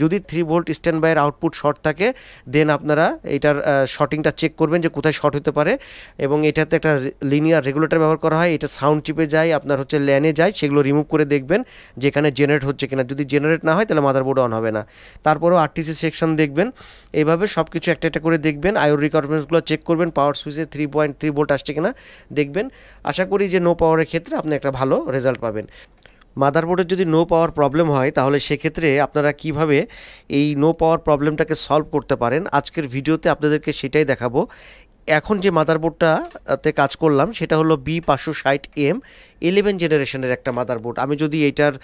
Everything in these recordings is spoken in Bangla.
যদি 3 ভোল্ট স্ট্যান্ড বাইয়ের আউটপুট শর্ট থাকে দেন আপনারা এটার শর্টিংটা চেক করবেন যে কোথায় শর্ট হতে পারে। এবং এটাতে একটা লিনিয়ার রেগুলেটর ব্যবহার করা হয়, এটা সাউন্ড চিপে যায়, আপনার হচ্ছে ল্যানে যায়, সেগুলো রিমুভ করে দেখবেন যেখানে জেনারেট হচ্ছে কিনা। যদি জেনারেট না হয় তাহলে মাদারবোর্ড অন হবে না। তারপরেও আরটিসি সেকশন দেখবেন, এইভাবে সব কিছু একটা একটা করে দেখবেন। আইওর রিকোয়ারমেন্টসগুলো চেক করবেন, পাওয়ার সুইচে 3.3 ভোল্ট আসছে কিনা দেখবেন। আশা করি যে নো পাওয়ারের ক্ষেত্রে আপনি একটা ভালো রেজাল্ট পাবেন। মাদারবোর্ডের যদি নো পাওয়ার প্রবলেম হয় তাহলে সেক্ষেত্রে আপনারা কিভাবে এই নো পাওয়ার প্রবলেমটাকে সলভ করতে পারেন আজকের ভিডিওতে আপনাদেরকে সেটাই দেখাবো। এখন যে মাদারবোর্ডটাতে কাজ করলাম সেটা হলো B560M 11 জেনারেশনের একটা মাদারবোর্ড। আমি যদি এইটার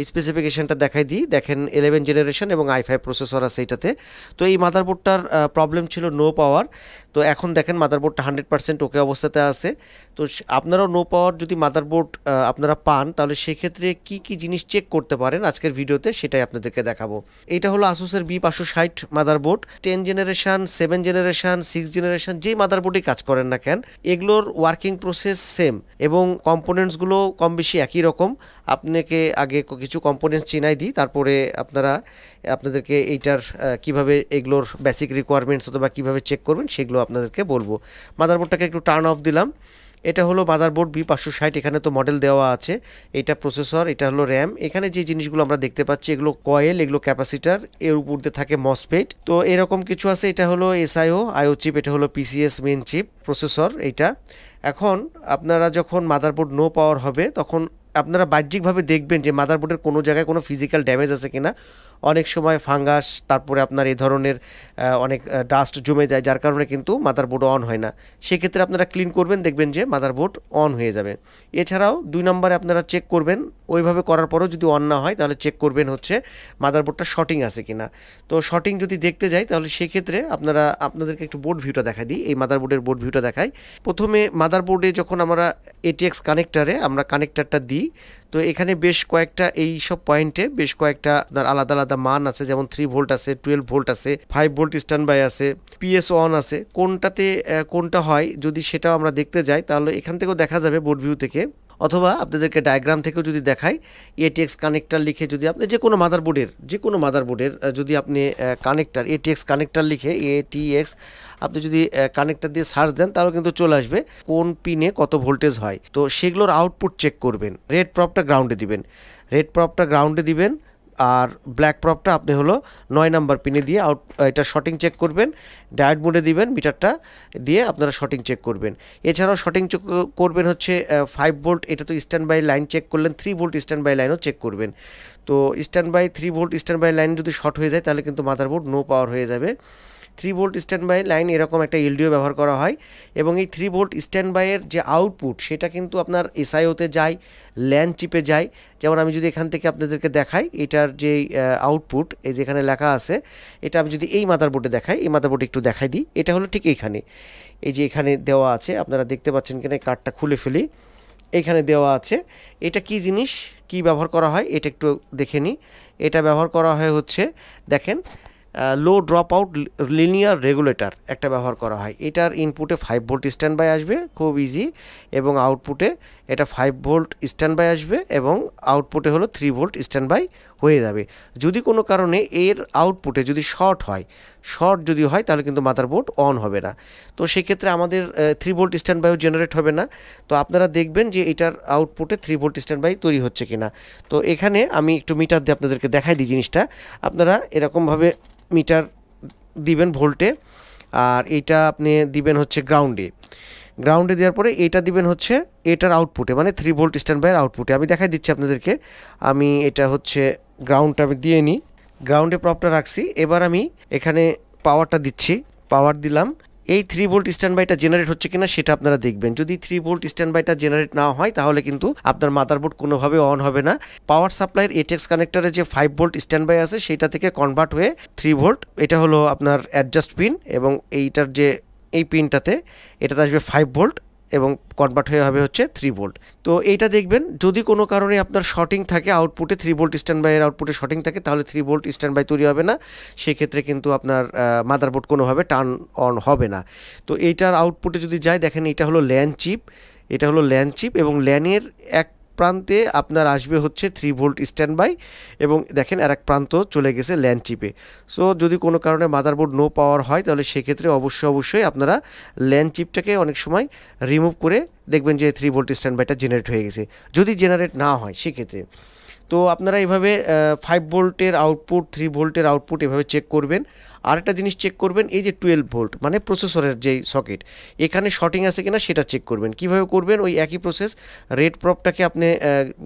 স্পেসিফিকেশনটা দেখাই দিই, দেখেন 11 জেনারেশন এবং i5 প্রসেসর আছে এটাতে। তো এই মাদারবোর্ডটার প্রবলেম ছিল নো পাওয়ার। তো এখন দেখেন মাদারবোর্ডটা 100% ওকে অবস্থাতে আছে। তো আপনারাও নো পাওয়ার যদি মাদারবোর্ড আপনারা পান তাহলে সেক্ষেত্রে কি কি জিনিস চেক করতে পারেন আজকের ভিডিওতে সেটাই আপনাদেরকে দেখাবো। এটা হলো আসুসের B560 motherboard. 10 generation, 7 generation, 6 generation যেই মাদারবোর্ডে কাজ করেন না কেন এগুলোর ওয়ার্কিং প্রসেস সেম এবং কম্পোনেন্টসগুলো কম বেশি একই রকম। আপনাকে আগে কিছু কম্পোনেন্টস চিনাই দিই, তারপরে আপনাদেরকে এইটার কিভাবে এগুলোর বেসিক রিকোয়ারমেন্টস অথবা কীভাবে চেক করবেন সেগুলো আপনাদেরকে বলবো। মাদারবোর্ডটাকে একটু টার্ন অফ দিলাম। এটা হলো মাদারবোর্ড B560, এখানে তো মডেল দেওয়া আছে। এটা প্রসেসর, এটা হলো র্যাম। এখানে যে জিনিসগুলো আমরা দেখতে পাচ্ছি এগুলো কয়েল, এগুলো ক্যাপাসিটার, এর উপর দিয়ে থাকে মসফেট। তো এরকম কিছু আছে। এটা হলো আইও চিপ, এটা হলো পিসিএস মেন চিপ প্রসেসর এইটা। এখন আপনারা যখন মাদারবোর্ড নো পাওয়ার হবে তখন আপনারা বাহ্যিকভাবে দেখবেন যে মাদারবোর্ডের কোনো জায়গায় কোনো ফিজিক্যাল ড্যামেজ আছে কিনা। অনেক সময় ফাঙ্গাস, তারপরে আপনার এই ধরনের অনেক ডাস্ট জমে যায়, যার কারণে কিন্তু মাদারবোর্ড অন হয় না। সেক্ষেত্রে আপনারা ক্লিন করবেন, দেখবেন যে মাদারবোর্ড অন হয়ে যাবে। এছাড়াও 2 নম্বরে আপনারা চেক করবেন, ওইভাবে করার পরেও যদি অন না হয় তাহলে চেক করবেন হচ্ছে মাদারবোর্ডটা শর্টিং আছে কিনা। তো শর্টিং যদি দেখতে যাই তাহলে সেক্ষেত্রে আপনাদেরকে একটু বোর্ড ভিউটা দেখা দিই। এই মাদারবোর্ডের বোর্ড ভিউটা দেখাই। প্রথমে মাদারবোর্ডে যখন আমরা ATX কানেক্টারে আমরা কানেক্টারটা দিই, তো এখানে বেশ কয়েকটা এই সব পয়েন্টে বেশ কয়েকটা আপনার আলাদা আলাদা মান আছে, যেমন 3 ভোল্ট আছে, 12 ভোল্ট আছে, 5 ভোল্ট স্ট্যান্ড বাই আছে, পিএসও অন আছে। কোনটাতে কোনটা হয় যদি সেটাও আমরা দেখতে যাই তাহলে এখান থেকেও দেখা যাবে বোর্ড ভিউ থেকে, অথবা আপনাদেরকে ডায়াগ্রাম থেকেও যদি দেখাই। ATX কানেক্টার লিখে যদি আপনি যে কোনো মাদারবোর্ডের যদি আপনি ATX কানেক্টার লিখে ATX আপনি যদি কানেক্টার দিয়ে সার্চ দেন তাহলে কিন্তু চলে আসবে কোন পিনে কত ভোল্টেজ হয়। তো সেগুলোর আউটপুট চেক করবেন। রেড প্রপটা গ্রাউন্ডে দিবেন আর ব্ল্যাক প্রপটা আপনি হলো 9 নাম্বার পিনে দিয়ে এটা শর্টিং চেক করবেন। ডায়োড মোডে দিবেন, মিটারটা দিয়ে আপনারা শর্টিং চেক করবেন। এছাড়াও শর্টিং চেক করবেন হচ্ছে 5 ভোল্ট, এটা তো স্ট্যান্ড বাই লাইন চেক করলেন। 3 ভোল্ট স্ট্যান্ড বাই লাইনও চেক করবেন। তো 3 ভোল্ট স্ট্যান্ড বাই লাইন যদি শর্ট হয়ে যায় তাহলে কিন্তু মাদারবোর্ড নো পাওয়ার হয়ে যাবে। 3 ভোল্ট স্ট্যান্ড বাই লাইন এরকম একটা এলডিও ব্যবহার করা হয় এবং এই 3 ভোল্ট স্ট্যান্ড বাইয়ের যে আউটপুট সেটা কিন্তু আপনার এসআইওতে যায়, ল্যান চিপে যায়। যেমন আমি যদি এখান থেকে আপনাদেরকে দেখাই এটার যে আউটপুট, এই যেখানে লেখা আছে, এটা আমি যদি এই মাদারবোর্ডে দেখাই, এই মাদারবোর্ডে একটু দেখাই দিই। এটা হলো ঠিক এইখানে, এই যে এখানে দেওয়া আছে, আপনারা দেখতে পাচ্ছেন কিনা, এই কার্ডটা খুলে ফেলি। এইখানে দেওয়া আছে এটা কি জিনিস, কি ব্যবহার করা হয় এটা একটু দেখে নিই। এটা ব্যবহার করা হয় হচ্ছে দেখেন low drop out linear regulator একটা ব্যবহার করা হয়। এটার ইনপুটে 5 ভোল্ট স্ট্যান্ড বাই আসবে, খুব ইজি, এবং আউটপুটে এটা 5 ভোল্ট স্ট্যান্ড বাই আসবে এবং আউটপুটে হলো 3 ভোল্ট স্ট্যান্ড বাই হয়ে যাবে। যদি কোনো কারণে এর আউটপুটে যদি শর্ট যদি হয় তাহলে কিন্তু মাদারবোর্ড অন হবে না। তো সেক্ষেত্রে আমাদের 3 ভোল্ট স্ট্যান্ড বাইও জেনারেট হবে না। তো আপনারা দেখবেন যে এটার আউটপুটে 3 ভোল্ট স্ট্যান্ড বাই তৈরি হচ্ছে কিনা। তো এখানে আমি একটু মিটার দিয়ে আপনাদেরকে দেখাই দিই জিনিসটা। আপনারা এরকমভাবে মিটার দিবেন ভোল্টে, আর এইটা আপনি দিবেন হচ্ছে গ্রাউন্ডে দেওয়ার পরে এটা দিবেন হচ্ছে এটার আউটপুটে, মানে 3 ভোল্ট স্ট্যান্ড বাইয়ের আউটপুটে। আমি দেখাই দিচ্ছি আপনাদেরকে। আমি এটা হচ্ছে গ্রাউন্ডটা আমি দিয়ে নিই, গ্রাউন্ডে প্রপটা রাখছি। এবার আমি এখানে পাওয়ারটা দিচ্ছি, পাওয়ার দিলাম। এই 3 ভোল্ট স্ট্যান্ড বাইটা জেনারেট হচ্ছে কিনা সেটা আপনারা দেখবেন। যদি 3 ভোল্ট স্ট্যান্ড বাইটা জেনারেট না হয় তাহলে কিন্তু আপনার মাদারবোর্ড কোনোভাবে অন হবে না। পাওয়ার সাপ্লাইয়ের ATX কানেক্টরে যে 5 ভোল্ট স্ট্যান্ড বাই আছে সেটা থেকে কনভার্ট হয়ে 3 ভোল্ট, এটা হলো আপনার অ্যাডজাস্ট পিন, এবং এইটার যে এই পিনটাতে এটাতে আসবে 5 ভোল্ট এবং কনভার্ট হয়ে হবে হচ্ছে 3 ভোল্ট। তো এইটা দেখবেন যদি কোনো কারণে আপনার শর্টিং থাকে আউটপুটে, 3 ভোল্ট স্ট্যান্ড বাইয়ের আউটপুটে শর্টিং থাকে তাহলে 3 ভোল্ট স্ট্যান্ড বাই তৈরি হবে না। সেক্ষেত্রে কিন্তু আপনার মাদারবোর্ড কোনোভাবে টার্ন অন হবে না। তো এইটার আউটপুটে যদি যায়, দেখেন এটা হলো ল্যান চিপ এবং ল্যানের এক প্রান্তে আপনার আসবে হচ্ছে 3 ভোল্ট স্ট্যান্ড বাই, এবং দেখেন আর এক প্রান্ত চলে গেছে ল্যান চিপে। সো যদি কোনো কারণে মাদারবোর্ড নো পাওয়ার হয় তাহলে সেক্ষেত্রে অবশ্যই আপনারা ল্যান চিপটাকে অনেক সময় রিমুভ করে দেখবেন যে 3 ভোল্ট স্ট্যান্ড বাইটা জেনারেট হয়ে গেছে। যদি জেনারেট না হয় সেক্ষেত্রে তো আপনারা এভাবে 5 ভোল্টের আউটপুট, 3 ভোল্টের আউটপুট এভাবে চেক করবেন। আরেকটা জিনিস চেক করবেন, এই যে 12 ভোল্ট মানে প্রসেসরের যেই সকেট, এখানে শর্টিং আছে কিনা সেটা চেক করবেন। কিভাবে করবেন? ওই একই প্রসেস, রেড প্রপটাকে আপনি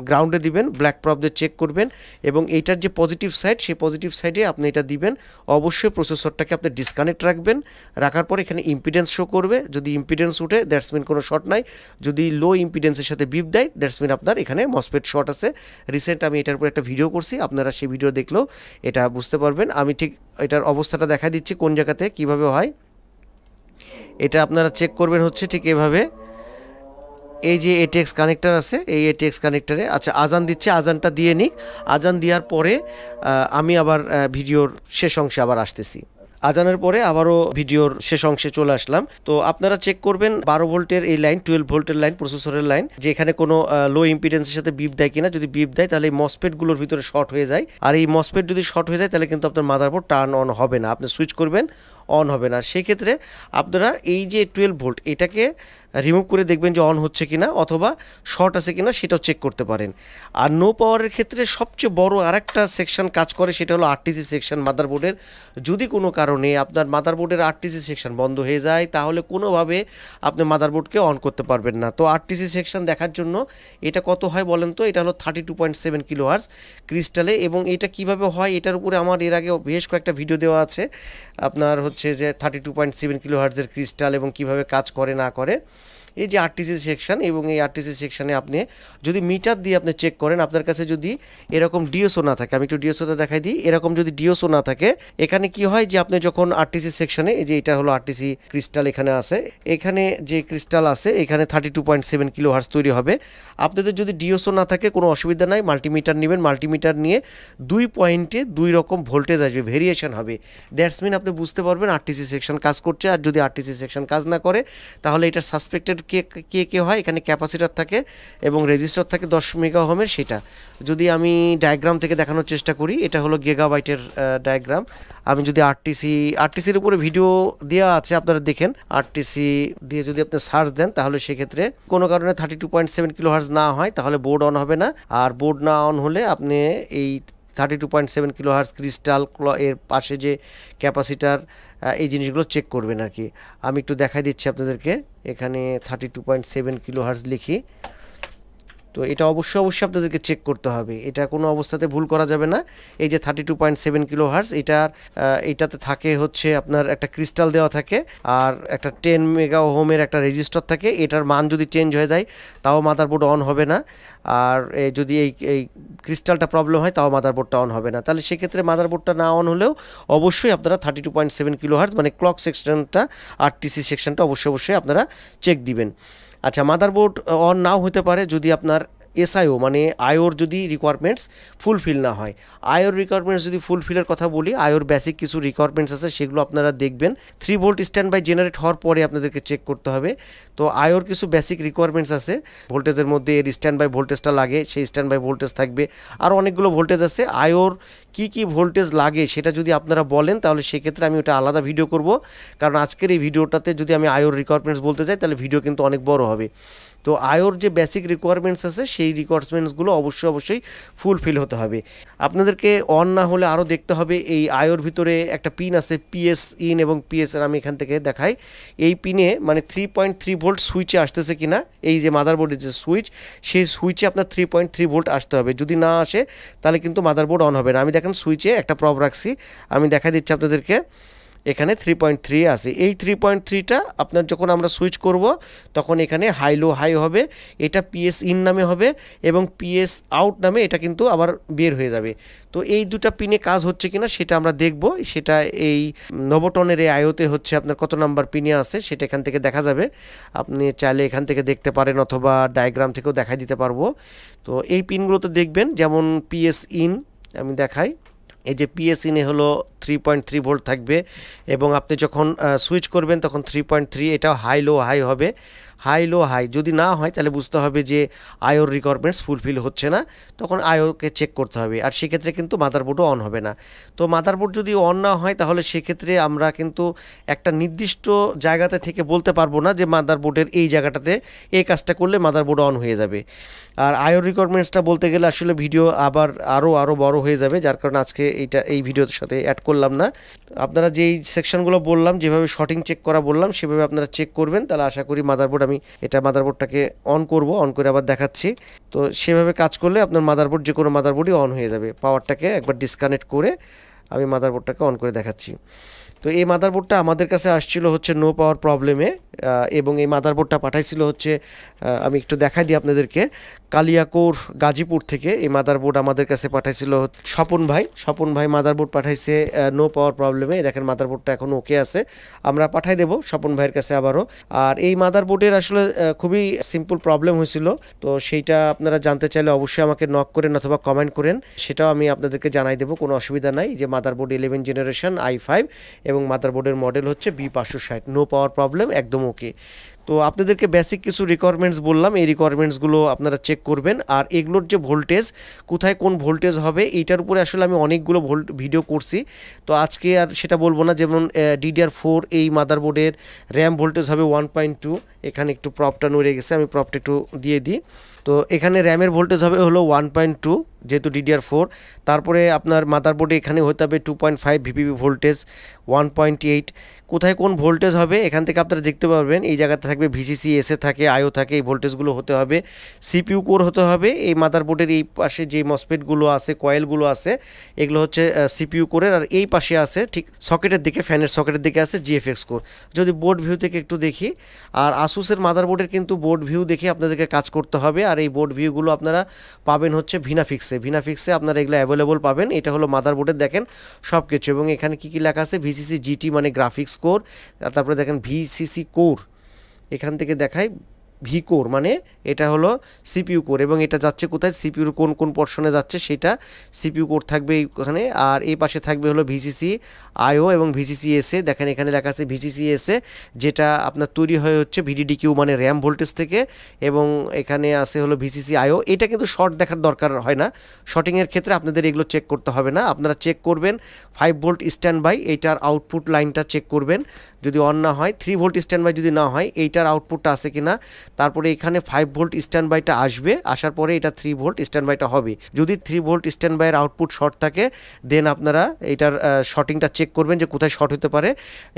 গ্রাউন্ডে দিবেন, ব্ল্যাক প্রপ দিয়ে চেক করবেন, এবং এইটার যে পজিটিভ সাইড সেই পজিটিভ সাইডে আপনি এটা দিবেন। অবশ্যই প্রসেসরটাকে আপনি ডিসকানেক্ট রাখবেন, রাখার পর এখানে ইম্পিডেন্স শো করবে। যদি ইম্পিডেন্স উঠে দ্যাটস মিন কোনো শর্ট নাই, যদি লো ইম্পিডেন্সের সাথে বিপ দেয় দ্যাটস মিন আপনার এখানে মসফেট শর্ট আছে। রিসেন্ট আমি এটার উপর একটা ভিডিও করছি, আপনারা সেই ভিডিও দেখলেও এটা বুঝতে পারবেন। আমি ঠিক এটার অবস্থাটা দেখা দিচ্ছি কোন জায়গাতে কিভাবে হয়। এটা আপনারা চেক করবেন হচ্ছে ঠিক এভাবে, এই যে এটিএক্স কানেক্টর আছে, এই এটিএক্স কানেক্টরে আচ্ছা আজান দিচ্ছে, আজানটা দিয়ে নিক। আজান দেওয়ার পরে আমি আবার ভিডিওর শেষ অংশে আবার আসতেছি। আজানের পরে আবারও ভিডিওর শেষ অংশে চলে আসলাম। তো আপনারা চেক করবেন 12 ভোল্টের এই লাইন, 12 ভোল্টের লাইন, প্রসেসরের লাইন, যে এখানে কোনো লো ইম্পিডেন্সের সাথে বিপ দেয় কিনা। যদি বিপ দেয় তাহলে এই মসফেটগুলোর ভিতরে শর্ট হয়ে যায়, আর এই মসফেট যদি শর্ট হয়ে যায় তাহলে কিন্তু আপনার মাদারবোর্ড টার্ন অন হবে না, আপনি সুইচ করবেন অন হবে না। সেক্ষেত্রে আপনারা এই যে 12 ভোল্ট এটাকে রিমুভ করে দেখবেন যে অন হচ্ছে কিনা অথবা শর্ট আছে কিনা সেটাও চেক করতে পারেন। আর নো পাওয়ারের ক্ষেত্রে সবচেয়ে বড় আরেকটা সেকশন কাজ করে, সেটা হলো আরটিসি সেকশন মাদারবোর্ডের। যদি কোনো কারণে আপনার মাদারবোর্ডের আরটিসি সেকশন বন্ধ হয়ে যায় তাহলে কোনোভাবে আপনি মাদারবোর্ডকে অন করতে পারবেন না। তো আরটিসি সেকশন দেখার জন্য এটা কত হয় বলেন তো? এটা হলো 32.7 কিলোহার্টজ ক্রিস্টালে, এবং এটা কিভাবে হয় এটার উপরে আমার এর আগে বেশ কয়েকটা ভিডিও দেওয়া আছে আপনার হচ্ছে যে 32.7 কিলোহার্টজের ক্রিস্টাল এবং কিভাবে কাজ করে না করে। এই যে আরটিসি সেকশন, এবং এই আরটিসি সেকশনে আপনি যদি মিটার দিয়ে আপনি চেক করেন, আপনার কাছে যদি এরকম ডিওসও না থাকে, আমি একটু ডিওসোতে দেখাই দিই, এরকম যদি ডিওসও না থাকে, এখানে কি হয় যে আপনি যখন আরটিসি সেকশনে, এই যে এটা হলো আরটিসি ক্রিস্টাল এখানে আছে, এখানে যে ক্রিস্টাল আছে এখানে 32.7 কিলোহার্টজ তৈরি হবে। আপনাদের যদি ডিওসও না থাকে কোনো অসুবিধা নাই, মাল্টিমিটার নেবেন, মাল্টিমিটার নিয়ে 2 পয়েন্টে 2 রকম ভোল্টেজ আসবে, ভেরিয়েশন হবে। দ্যাটস মিন আপনি বুঝতে পারবেন আরটিসি সেকশন কাজ করছে। আর যদি আরটিসি সেকশন কাজ না করে তাহলে এটা সাসপেক্টেড কে হয়। এখানে ক্যাপাসিটার থাকে এবং রেজিস্টার থাকে 10 মেগা ওহমের। সেটা যদি আমি ডায়াগ্রাম থেকে দেখানোর চেষ্টা করি, এটা হলো গিগাবাইটের ডায়াগ্রাম। আমি যদি আরটিসির উপরে ভিডিও দেওয়া আছে আপনারা দেখেন, আরটিসি দিয়ে যদি আপনি সার্চ দেন তাহলে সেক্ষেত্রে কোনো কারণে 32.7 কিলোহার্টজ না হয় তাহলে বোর্ড অন হবে না। আর বোর্ড না অন হলে আপনি এই 32.7 কিলোহার্টজ ক্রিস্টাল এর পাশে যে ক্যাপাসিটার, এই জিনিসগুলো চেক করবেন আর কি। আমি একটু দেখাই দিচ্ছি আপনাদেরকে, এখানে 32.7 কিলোহার্টজ লিখি। তো এটা অবশ্যই আপনাদেরকে চেক করতে হবে, এটা কোনো অবস্থাতে ভুল করা যাবে না। এই যে 32.7 কিলোহার্টজ, এটাতে থাকে হচ্ছে আপনার একটা ক্রিস্টাল দেওয়া থাকে আর একটা 10 মেগা ওহমের একটা রেজিস্টার থাকে। এটার মান যদি চেঞ্জ হয়ে যায় তাও মাদারবোর্ড অন হবে না। আর যদি এই ক্রিস্টালটা প্রবলেম হয় তাও মাদারবোর্ডটা অন হবে না। তাহলে সেক্ষেত্রে মাদারবোর্ডটা না অন হলেও অবশ্যই আপনারা 32.7 কিলোহার্টজ মানে ক্লক সেকশনটা, আরটিসি সেকশনটা অবশ্যই আপনারা চেক দিবেন। আচ্ছা, মাদারবোর্ড অন নাও হতে পারে যদি আপনার এসআইও মানে আয়োর যদি রিকোয়ারমেন্টস ফুলফিল না হয়। আয়োর রিকোয়ারমেন্টস যদি ফুলফিলের কথা বলি, আয়োর বেসিক কিছু রিকোয়ারমেন্টস আছে, সেগুলো আপনারা দেখবেন 3 ভোল্ট স্ট্যান্ড বাই জেনারেট হওয়ার পরে আপনাদেরকে চেক করতে হবে। তো আয়োর কিছু বেসিক রিকোয়ারমেন্টস আছে, ভোল্টেজের মধ্যে এর স্ট্যান্ড বাই ভোল্টেজটা লাগে, সেই স্ট্যান্ড বাই ভোল্টেজ থাকবে। আর অনেকগুলো ভোল্টেজ আছে, আয়োর কি ভোল্টেজ লাগে সেটা যদি আপনারা বলেন তাহলে সেক্ষেত্রে আমি ওটা আলাদা ভিডিও করব, কারণ আজকের এই ভিডিওটাতে যদি আমি আয়োর রিকোয়ারমেন্টস বলতে যাই তাহলে ভিডিও কিন্তু অনেক বড় হবে। তো আয়োর যে বেসিক রিকোয়ারমেন্টস আছে সেই রিকোয়ারমেন্টসগুলো অবশ্যই ফুলফিল হতে হবে। আপনাদেরকে অন না হলে আরও দেখতে হবে এই আয়োর ভিতরে একটা পিন আছে, পিএস ইন এবং পিএস আর, আমি এখান থেকে দেখাই। এই পিনে মানে 3.3 ভোল্ট সুইচে আসতেছে কিনা, এই যে মাদারবোর্ডের যে সুইচ, সেই সুইচে আপনার 3.3 ভোল্ট আসতে হবে। যদি না আসে তাহলে কিন্তু মাদারবোর্ড অন হবে না। আমি দেখেন সুইচে একটা প্রব রাখছি, আমি দেখা দিচ্ছি আপনাদেরকে, এখানে 3.3 আছে। এই 3.3টা আপনার যখন আমরা সুইচ করব তখন এখানে হাই লো হাই হবে, এটা পিএস ইন নামে হবে এবং পিএস আউট নামে এটা কিন্তু আবার বের হয়ে যাবে। তো এই দুটা পিনে কাজ হচ্ছে কিনা সেটা আমরা দেখব। সেটা এই নবটনের এই আয়োতে হচ্ছে আপনার কত নাম্বার পিনে আছে সেটা এখান থেকে দেখা যাবে। আপনি চাইলে এখান থেকে দেখতে পারেন অথবা ডায়াগ্রাম থেকেও দেখাই দিতে পারবো। তো এই পিনগুলোতে দেখবেন, যেমন পিএস ইন আমি দেখাই, এই যে পিএস ইনে হলো 3.3 ভোল্ট থাকবে এবং আপনি যখন সুইচ করবেন তখন 3.3, এটাও হাই লো হাই হবে, হাই লো হাই যদি না হয় তাহলে বুঝতে হবে যে আয়োর রিকোয়ারমেন্টস ফুলফিল হচ্ছে না, তখন আয়োকে চেক করতে হবে। আর সেক্ষেত্রে কিন্তু মাদারবোর্ডও অন হবে না। তো মাদারবোর্ড যদি অন না হয় তাহলে সেক্ষেত্রে আমরা কিন্তু একটা নির্দিষ্ট জায়গাতে থেকে বলতে পারবো না যে মাদারবোর্ডের এই জায়গাটাতে এই কাজটা করলে মাদারবোর্ড অন হয়ে যাবে। আর আয়োর রিকোয়ারমেন্টসটা বলতে গেলে আসলে ভিডিও আবার আরও বড় হয়ে যাবে, যার কারণে আজকে এই ভিডিওর সাথে অ্যাড করলাম না। আপনারা যেই সেকশনগুলো বললাম, যেভাবে শর্টিং চেক করা বললাম, সেভাবে আপনারা চেক করবেন, তাহলে আশা করি মাদারবোর্ডটাকে অন করব, অন করে আবার দেখাচ্ছি। তো সেভাবে কাজ করলে আপনার মাদারবোর্ড যে কোনো মাদারবোর্ডই অন হয়ে যাবে। পাওয়ারটাকে একবার ডিসকানেক্ট করে আমি মাদারবোর্ডটাকে অন করে দেখাচ্ছি। তো এই মাদারবোর্ডটা আমাদের কাছে আসছিল হচ্ছে নো পাওয়ার প্রবলেমে, এবং এই মাদারবোর্ডটা পাঠাইছিল হচ্ছে, আমি একটু দেখাই দিই আপনাদেরকে, কালিয়াকৈর গাজীপুর থেকে এই মাদারবোর্ড আমাদের কাছে পাঠাইছিল স্বপন ভাই মাদারবোর্ড পাঠাইছে নো পাওয়ার প্রবলেমে। দেখেন মাদারবোর্ডটা এখন ওকে আছে, আমরা পাঠাই দেবো স্বপন ভাইয়ের কাছে আবারও। আর এই মাদারবোর্ডের আসলে খুবই সিম্পল প্রবলেম হয়েছিল, তো সেইটা আপনারা জানতে চাইলে অবশ্যই আমাকে নক করেন অথবা কমেন্ট করেন, সেটাও আমি আপনাদেরকে জানাই দেবো, কোনো অসুবিধা নাই। যে মাদারবোর্ড 11 জেনারেশন i5 এবং মাদারবোর্ডের মডেল হচ্ছে B560, নো পাওয়ার প্রবলেম, একদম ওকে। তো আপনাদেরকে বেসিক কিছু রিকোয়ারমেন্টস বললাম, এই রিকোয়ারমেন্টসগুলো আপনারা চেক করবেন। আর এগুলোর যে ভোল্টেজ, কোথায় কোন ভোল্টেজ হবে, এইটার উপরে আসলে আমি অনেকগুলো ভিডিও করছি, তো আজকে আর সেটা বলবো না। যেমন DDR4 এই মাদারবোর্ডের র্যাম ভোল্টেজ হবে 1.2, এখানে একটু প্রপটা নড়ে গেছে, আমি প্রপটা একটু দিয়ে দিই। তো এখানে র্যামের ভোল্টেজ হবে হলো 1.2 যেহেতু DDR4। তারপরে আপনার মাদারবোর্ডে এখানে হতে হবে 2.5 VPP ভোল্টেজ, 1.8। কোথায় কোন ভোল্টেজ হবে এখান থেকে আপনারা দেখতে পারবেন, এই জায়গাতে থাকবে VCC, এসে থাকে, আইও থাকে, এই ভোল্টেজগুলো হতে হবে। CPU কোর হতে হবে, এই মাদারবোর্ডের এই পাশে যে মসফেটগুলো আছে, কয়েলগুলো আছে, এগুলো হচ্ছে CPU কোরের। আর এই পাশে আছে ঠিক সকেটের দিকে, ফ্যানের সকেটের দিকে আছে GFX কোর। যদি বোর্ড ভিউ থেকে একটু দেখি, আর আসুসের মাদারবোর্ডের কিন্তু বোর্ড ভিউ দেখে আপনাদেরকে কাজ করতে হবে। আর এই বোর্ড ভিউগুলো আপনারা পাবেন হচ্ছে ভিনাফিক্সে আপনারা এগুলো অ্যাভেলেবল পাবেন। এটা হলো মাদারবোর্ডের দেখেন সব কিছু, এবং এখানে কী লেখা আছে, VCC GT মানে গ্রাফিক্স কোর, তারপরে দেখেন VCC কোর, এখান থেকে দেখায় ভি কোর মানে এটা হলো CPU কোর, এবং এটা যাচ্ছে কোথায়, সিপিউর কোন কোন পোর্শনে যাচ্ছে সেটা CPU কোর থাকবে এখানে। আর এই পাশে থাকবে হলো VCC IO এবং VCC SA, দেখেন এখানে লেখা আছে VCC SA, যেটা আপনার তৈরি হয়ে হচ্ছে VDDQ মানে র্যাম ভোল্টেজ থেকে, এবং এখানে আছে হলো VCC IO। এটা কিন্তু শর্ট দেখার দরকার হয় না, শর্টিংয়ের ক্ষেত্রে আপনাদের এগুলো চেক করতে হবে না। আপনারা চেক করবেন 5 ভোল্ট স্ট্যান্ড বাই, এইটার আউটপুট লাইনটা চেক করবেন, যদি অন না হয় 3 ভোল্ট স্ট্যান্ড বাই যদি না হয়, এইটার আউটপুটটা আছে কিনা। তারপরে এখানে 5 ভোল্ট স্ট্যান্ড বাইটা আসবে, আসার পরে এটা 3 ভোল্ট স্ট্যান্ড বাইটা হবে। যদি 3 ভোল্ট স্ট্যান্ড বাইয়ের আউটপুট শর্ট থাকে, দেন আপনারা এটার শর্টিংটা চেক করবেন যে কোথায় শর্ট হতে পারে।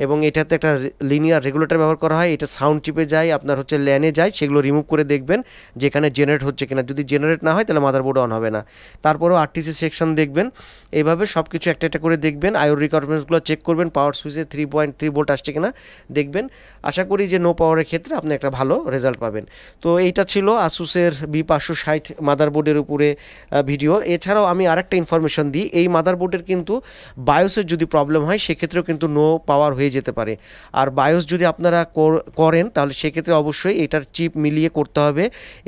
এবং এটাতে একটা লিনিয়ার রেগুলেটর ব্যবহার করা হয়, এটা সাউন্ড চিপে যায়, আপনার হচ্ছে ল্যানে যায়, সেগুলো রিমুভ করে দেখবেন যেখানে জেনারেট হচ্ছে কিনা। যদি জেনারেট না হয় তাহলে মাদারবোর্ড অন হবে না। তারপরেও RTC সেকশন দেখবেন, এইভাবে সব কিছু একটা একটা করে দেখবেন। আয়োর রিকোয়ারমেন্টসগুলো চেক করবেন, পাওয়ার সুইচে 3.3 ভোল্ট আসছে কিনা দেখবেন। আশা করি যে নো পাওয়ারের ক্ষেত্রে আপনি একটা ভালো রেজাল্ট পাবেন। তো এইটা ছিল আসুসের B560 মাদারবোর্ডের উপরে ভিডিও। এছাড়াও আমি আরেকটা ইনফরমেশন দিই, এই মাদারবোর্ডের কিন্তু বায়োসের যদি প্রবলেম হয় সেক্ষেত্রেও কিন্তু নো পাওয়ার হয়ে যেতে পারে। আর বায়োস যদি আপনারা করেন তাহলে সেক্ষেত্রে অবশ্যই এটার চিপ মিলিয়ে করতে হবে,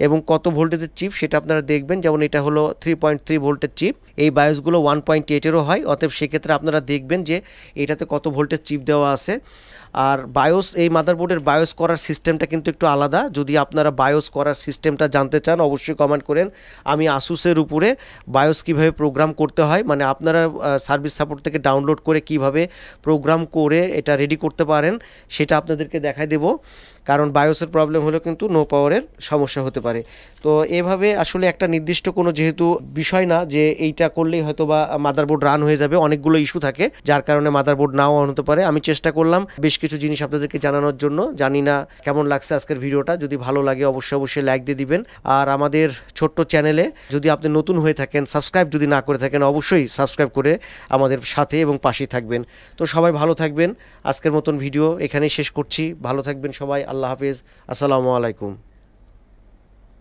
এবং কত ভোল্টেজের চিপ সেটা আপনারা দেখবেন। যেমন এটা হলো 3.3 ভোল্টের চিপ, এই বায়োসগুলো 1.8-এরও হয়, অতএব সেক্ষেত্রে আপনারা দেখবেন যে এটাতে কত ভোল্টের চিপ দেওয়া আছে। আর বায়োস, এই মাদারবোর্ডের বায়োস করার সিস্টেমটা কিন্তু একটু আলাদা। যদি আপনারা বায়োস করার সিস্টেমটা জানতে চান অবশ্যই কমেন্ট করেন, আমি আসুসের উপরে বায়োস কিভাবে প্রোগ্রাম করতে হয়, মানে আপনারা সার্ভিস সাপোর্ট থেকে ডাউনলোড করে কিভাবে প্রোগ্রাম করে এটা রেডি করতে পারেন সেটা আপনাদেরকে দেখাই দেব। কারণ বায়োসের প্রবলেম হলেও কিন্তু নো পাওয়ারের সমস্যা হতে পারে। তো এভাবে আসলে একটা নির্দিষ্ট কোনো যেহেতু বিষয় না যে এইটা করলেই হয়তো বা মাদারবোর্ড রান হয়ে যাবে, অনেকগুলো ইস্যু থাকে যার কারণে মাদারবোর্ড নাও অন হতে পারে। আমি চেষ্টা করলাম বেশ কিছু জিনিস আপনাদেরকে জানানোর জন্য। জানি না কেমন লাগছে আজকের ভিডিওটা, যদি ভালো লাগে অবশ্যই লাইক দিয়ে দিবেন। আর আমাদের ছোট্ট চ্যানেলে যদি আপনি নতুন হয়ে থাকেন, সাবস্ক্রাইব যদি না করে থাকেন, অবশ্যই সাবস্ক্রাইব করে আমাদের সাথে এবং পাশেই থাকবেন। তো সবাই ভালো থাকবেন, আজকের মতন ভিডিও এখানেই শেষ করছি। ভালো থাকবেন সবাই, আল্লাহ হাফেজ, আসসালামু আলাইকুম।